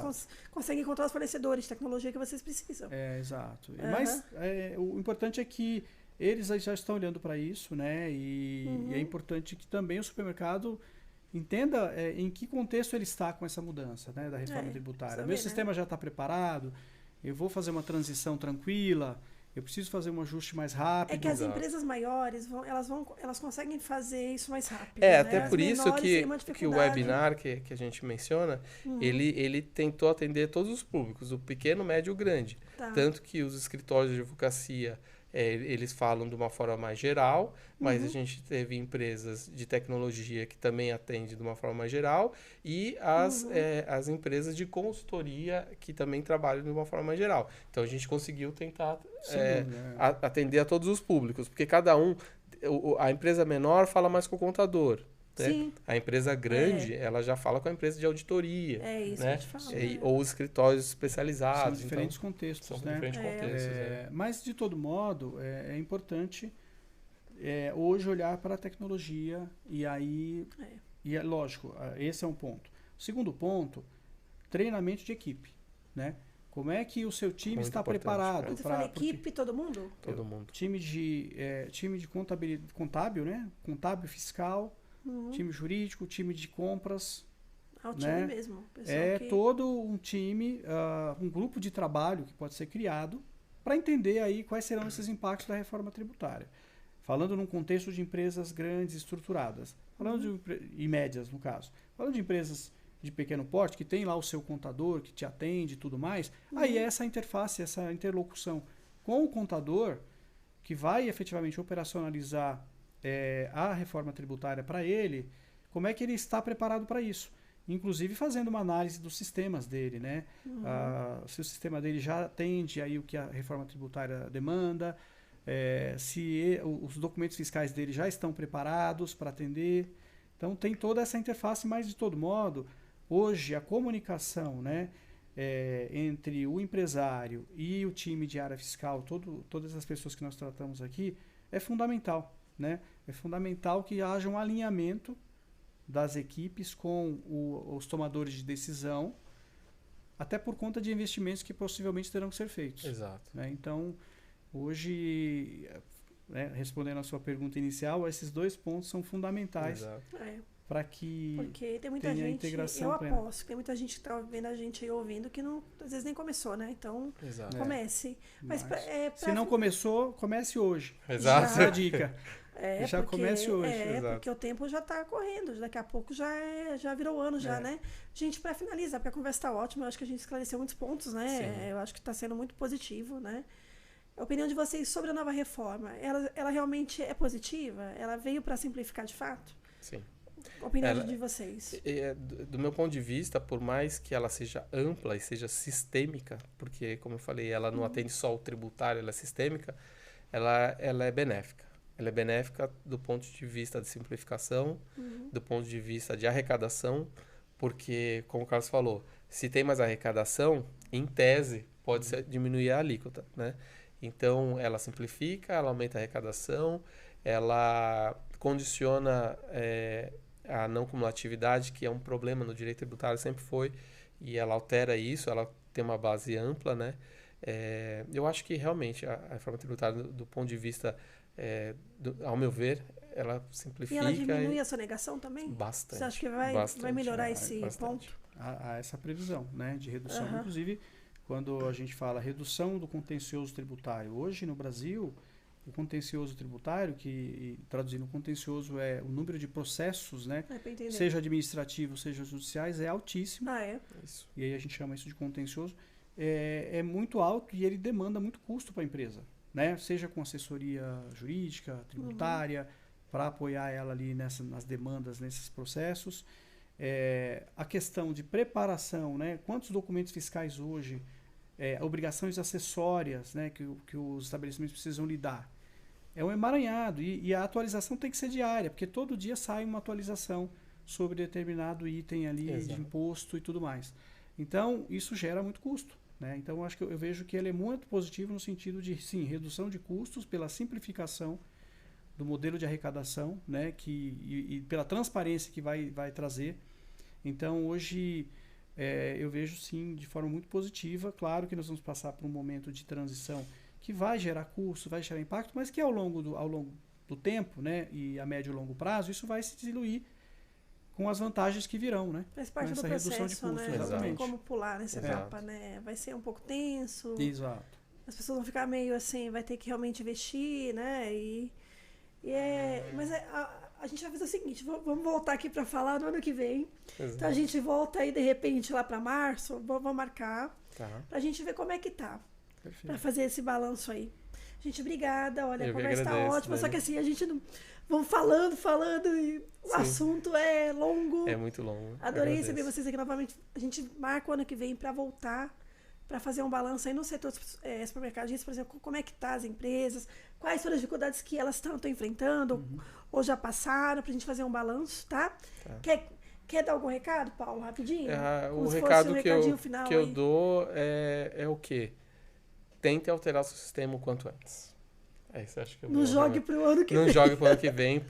conseguem encontrar os fornecedores de tecnologia que vocês precisam. Exato. Mas o importante é que eles já estão olhando para isso, né? E é importante que também o supermercado entenda em que contexto ele está com essa mudança, né, da reforma tributária. Meu sistema já está preparado, eu vou fazer uma transição tranquila, eu preciso fazer um ajuste mais rápido. É que as Exato. empresas maiores, elas conseguem fazer isso mais rápido. É, né? até As por isso menores têm que, uma que o dificuldade. webinar que a gente menciona, ele tentou atender todos os públicos, o pequeno, médio e o grande. Tá. Tanto que os escritórios de advocacia, eles falam de uma forma mais geral, mas a gente teve empresas de tecnologia que também atendem de uma forma mais geral, e as empresas de consultoria que também trabalham de uma forma mais geral. Então a gente conseguiu tentar atender a todos os públicos, porque cada um, a empresa menor fala mais com o contador. Né? Sim. A empresa grande, ela já fala com a empresa de auditoria. É isso né? que eu te falo. Ou os escritórios especializados. São diferentes então, contextos, são né? diferentes contextos. Mas, de todo modo, é importante hoje olhar para a tecnologia e aí... E é lógico, esse é um ponto. O segundo ponto, treinamento de equipe, né? Como é que o seu time Muito está importante, preparado? Quando você fala equipe, todo mundo? Todo mundo. Time de contabilidade, contábil, né? Contábil, fiscal, time jurídico, time de compras. O time né? mesmo. Pessoal Todo um time, um grupo de trabalho que pode ser criado para entender aí quais serão esses impactos da reforma tributária. Falando num contexto de empresas grandes, estruturadas. Falando e médias, no caso. Falando de empresas de pequeno porte, que tem lá o seu contador, que te atende e tudo mais, aí é essa interface, essa interlocução com o contador, que vai efetivamente operacionalizar a reforma tributária para ele, como é que ele está preparado para isso. Inclusive fazendo uma análise dos sistemas dele, né? Se o sistema dele já atende aí o que a reforma tributária demanda, se os documentos fiscais dele já estão preparados para atender. Então tem toda essa interface, mas de todo modo, hoje a comunicação, né, entre o empresário e o time de área fiscal, todas as pessoas que nós tratamos aqui, é fundamental, né? É fundamental que haja um alinhamento das equipes com os tomadores de decisão, até por conta de investimentos que possivelmente terão que ser feitos. Exato. Né? Então, hoje, respondendo à sua pergunta inicial, esses dois pontos são fundamentais para que porque tem muita tenha gente, integração eu plena. aposto que tem muita gente que está vendo a gente aí ouvindo que não, às vezes nem começou, né? Então, comece. Mas se não começou, comece hoje. Exato. Essa é a dica. Já porque, comece hoje. Porque o tempo já está correndo, daqui a pouco já virou ano, né? Gente, para finalizar, porque a conversa está ótima, eu acho que a gente esclareceu muitos pontos, né? Sim. Eu acho que está sendo muito positivo, né? A opinião de vocês sobre a nova reforma, ela realmente é positiva? Ela veio para simplificar de fato? Sim. A opinião de vocês? Do meu ponto de vista, por mais que ela seja ampla e seja sistêmica, porque, como eu falei, ela não atende só o tributário, ela é sistêmica, ela é benéfica. Ela é benéfica do ponto de vista de simplificação, do ponto de vista de arrecadação, porque, como o Carlos falou, se tem mais arrecadação, em tese, pode diminuir a alíquota, né? Então, ela simplifica, ela aumenta a arrecadação, ela condiciona a não cumulatividade, que é um problema no direito tributário, sempre foi, e ela altera isso, ela tem uma base ampla, né? Eu acho que, realmente, a reforma tributária, do ponto de vista, ao meu ver, ela simplifica. E ela diminui a sonegação também? Bastante. Você acha que vai melhorar esse ponto? Há essa previsão, né, de redução. Inclusive, quando a gente fala redução do contencioso tributário, hoje no Brasil, o contencioso tributário, que traduzindo contencioso é o número de processos, né, seja administrativos, seja judiciais, é altíssimo. Isso. E aí a gente chama isso de contencioso. É muito alto e ele demanda muito custo para a empresa, né? Seja com assessoria jurídica, tributária, para apoiar ela ali nas demandas, nesses processos. A questão de preparação, né? Quantos documentos fiscais hoje, obrigações acessórias, né? que os estabelecimentos precisam lidar. É um emaranhado e a atualização tem que ser diária, porque todo dia sai uma atualização sobre determinado item ali de imposto e tudo mais. Então, isso gera muito custo. Né? Então, eu acho que eu vejo que ele é muito positivo no sentido de, sim, redução de custos pela simplificação do modelo de arrecadação, né? e pela transparência que vai trazer. Então, hoje, eu vejo, sim, de forma muito positiva. Claro que nós vamos passar por um momento de transição que vai gerar custo, vai gerar impacto, mas que ao longo do tempo, né? E a médio e longo prazo, isso vai se diluir com as vantagens que virão, né? Faz parte essa do processo, redução de custos, né? exatamente. Não tem como pular nessa etapa, né? Vai ser um pouco tenso. Exato. as pessoas vão ficar meio assim, vai ter que realmente investir, né? Mas a gente vai fazer o seguinte, vamos voltar aqui para falar no ano que vem. Exato. Então a gente volta aí de repente lá para março, vamos marcar, Tá. pra gente ver como é que tá, para Perfeito. fazer esse balanço aí. Gente, obrigada, olha, Eu a que conversa tá agradeço, ótima, só Dani. que assim, a gente não... Vamos falando e o Sim. assunto é longo. É muito longo. Adorei Agradeço. receber vocês aqui novamente. A gente marca o ano que vem para voltar, para fazer um balanço aí no setor supermercadista, por exemplo, como é que tá as empresas, quais foram as dificuldades que elas estão enfrentando ou já passaram, pra gente fazer um balanço, tá? Tá. Quer dar algum recado, Paulo, rapidinho? O Como se fosse recado um que recadinho final eu aí. dou é o quê? Tente alterar o seu sistema o quanto antes. É isso, acho que eu Não vou jogue realmente- pro ano que Não vem. jogue pro ano que vem,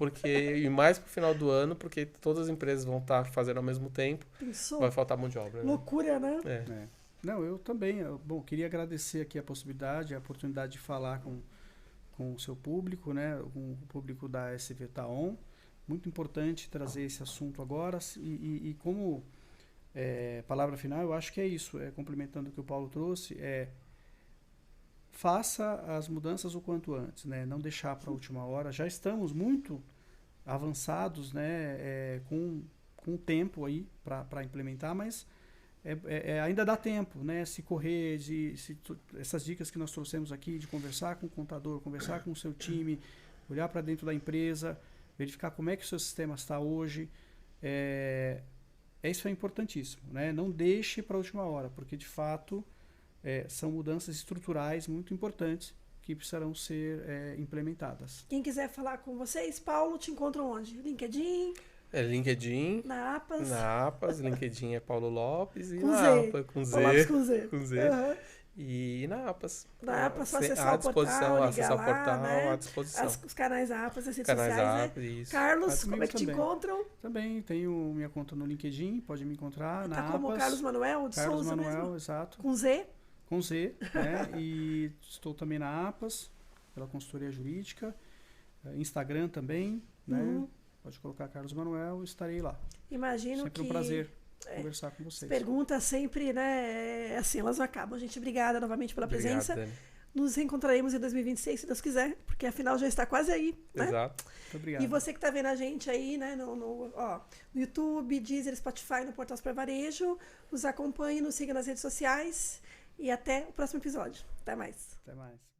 e mais pro final do ano, porque todas as empresas vão estar fazendo ao mesmo tempo, Pensou? vai faltar mão de obra. Né? Loucura, né? É. É. Não, eu também. Queria agradecer aqui a possibilidade, a oportunidade de falar com o seu público, né? Com o público da SV Taon. Muito importante trazer esse assunto agora. E como palavra final, eu acho que é isso. Complementando o que o Paulo trouxe, faça as mudanças o quanto antes, né? Não deixar para a última hora. Já estamos muito avançados, né? Com tempo aí para implementar, mas ainda dá tempo, né? Se correr, essas dicas que nós trouxemos aqui, de conversar com o contador, conversar com o seu time, olhar para dentro da empresa, verificar como é que o seu sistema está hoje. Isso é importantíssimo, né? Não deixe para a última hora, porque de fato são mudanças estruturais muito importantes que precisarão ser implementadas. Quem quiser falar com vocês, Paulo, te encontra onde? LinkedIn, LinkedIn, na APAS? na APAS, LinkedIn é Paulo Lopes e Com na Z. APAS com Paulo Lopes Z. com Z. Com Z. Aham. E na APAS. Na APAS, só acessar à o disposição, portal, ligar acessar lá, o portal, né? à disposição. Os canais APAS, as redes Canais sociais, APAS, né? isso. Carlos, Comigo como é que te também. encontram? Também tenho minha conta no LinkedIn, pode me encontrar na Tá como APAS. Carlos Manuel de Carlos Souza Manuel, mesmo? exato. Com Z? Com Z, né? E estou também na APAS, pela consultoria jurídica. Instagram também, né? Uhum. Pode colocar Carlos Manuel, estarei lá. Imagino Sempre que um prazer conversar com vocês. perguntas sempre, né? Assim, elas não acabam. Gente, obrigada novamente pela Obrigado, presença. Dani. Nos reencontraremos em 2026, se Deus quiser, porque afinal já está quase aí, né? Exato. Muito obrigado. E você que está vendo a gente aí, né, no YouTube, Deezer, Spotify, no Portal Super Varejo, nos acompanhe, nos siga nas redes sociais e até o próximo episódio. Até mais. Até mais.